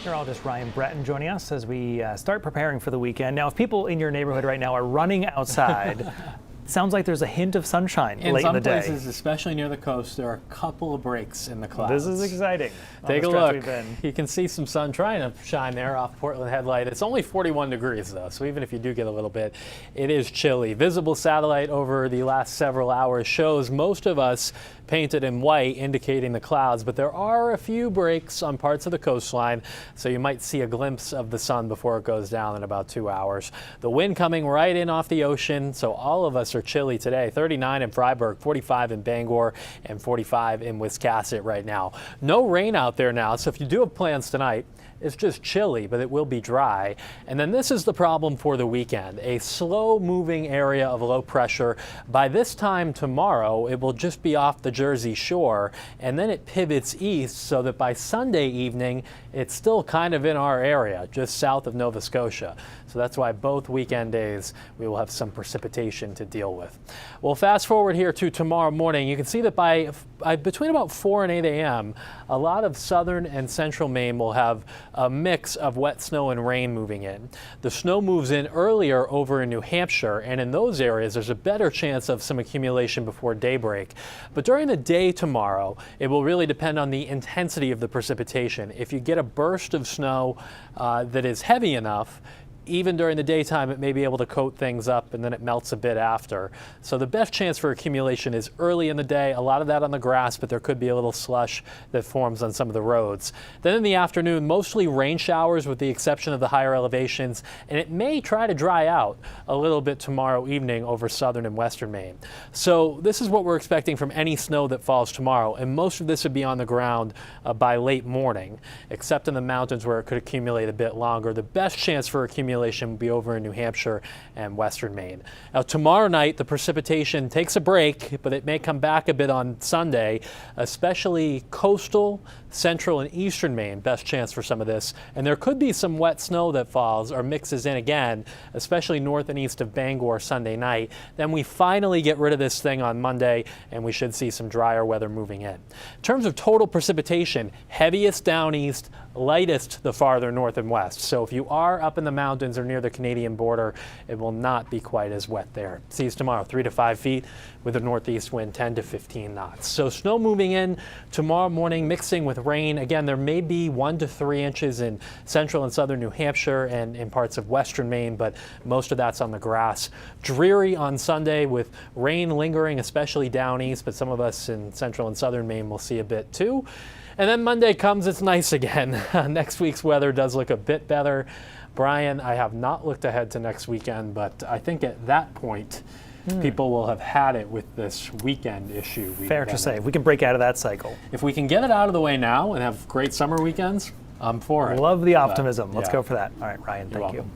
Meteorologist Ryan Breton joining us as we start preparing for the weekend. Now, if people in your neighborhood right now are running outside, sounds like there's a hint of sunshine late in the day. In some places, especially near the coast, there are a couple of breaks in the clouds. This is exciting. Take a look. You can see some sun trying to shine there off Portland Headlight. It's only 41 degrees, though, so even if you do get a little bit, it is chilly. Visible satellite over the last several hours shows most of us painted in white, indicating the clouds, but there are a few breaks on parts of the coastline, so you might see a glimpse of the sun before it goes down in about 2 hours. The wind coming right in off the ocean, so all of us are chilly today. 39 in Freiburg, 45 in Bangor, and 45 in Wiscasset right now. No rain out there now, so if you do have plans tonight, it's just chilly, but it will be dry. And then this is the problem for the weekend, a slow moving area of low pressure. By this time tomorrow, it will just be off the Jersey shore, and then it pivots east so that by Sunday evening, it's still kind of in our area, just south of Nova Scotia. So that's why both weekend days we will have some precipitation to deal with. Well, fast forward here to tomorrow morning. You can see that by between about 4 and 8 a.m., a lot of southern and central Maine will have a mix of wet snow and rain moving in. The snow moves in earlier over in New Hampshire, and in those areas there's a better chance of some accumulation before daybreak. But during the day tomorrow, it will really depend on the intensity of the precipitation. If you get a burst of snow that is heavy enough, even during the daytime, it may be able to coat things up, and then it melts a bit after. So the best chance for accumulation is early in the day, a lot of that on the grass, but there could be a little slush that forms on some of the roads. Then in the afternoon, mostly rain showers with the exception of the higher elevations, and it may try to dry out a little bit tomorrow evening over southern and western Maine. So this is what we're expecting from any snow that falls tomorrow, and most of this would be on the ground by late morning, except in the mountains where it could accumulate a bit longer. The best chance for accumulation will be over in New Hampshire and western Maine. Now tomorrow night the precipitation takes a break, but it may come back a bit on Sunday, especially coastal, central and eastern Maine, best chance for some of this. And there could be some wet snow that falls or mixes in again, especially north and east of Bangor Sunday night. Then we finally get rid of this thing on Monday and we should see some drier weather moving in. In terms of total precipitation, heaviest down east, lightest the farther north and west. So if you are up in the mountains or near the Canadian border, it will not be quite as wet there. Seas tomorrow 3 to 5 feet with a northeast wind 10 to 15 knots. So snow moving in tomorrow morning, mixing with rain. Again, there may be 1 to 3 inches in central and southern New Hampshire and in parts of western Maine, but most of that's on the grass. Dreary on Sunday with rain lingering, especially down east, but some of us in central and southern Maine will see a bit too. And then Monday comes, it's nice again. Next week's weather does look a bit better. Brian, I have not looked ahead to next weekend, but I think at that point, people will have had it with this weekend issue. Fair to say, if we can break out of that cycle. If we can get it out of the way now and have great summer weekends, I'm for it. Love the optimism. Let's go for that. All right, Ryan, thank you.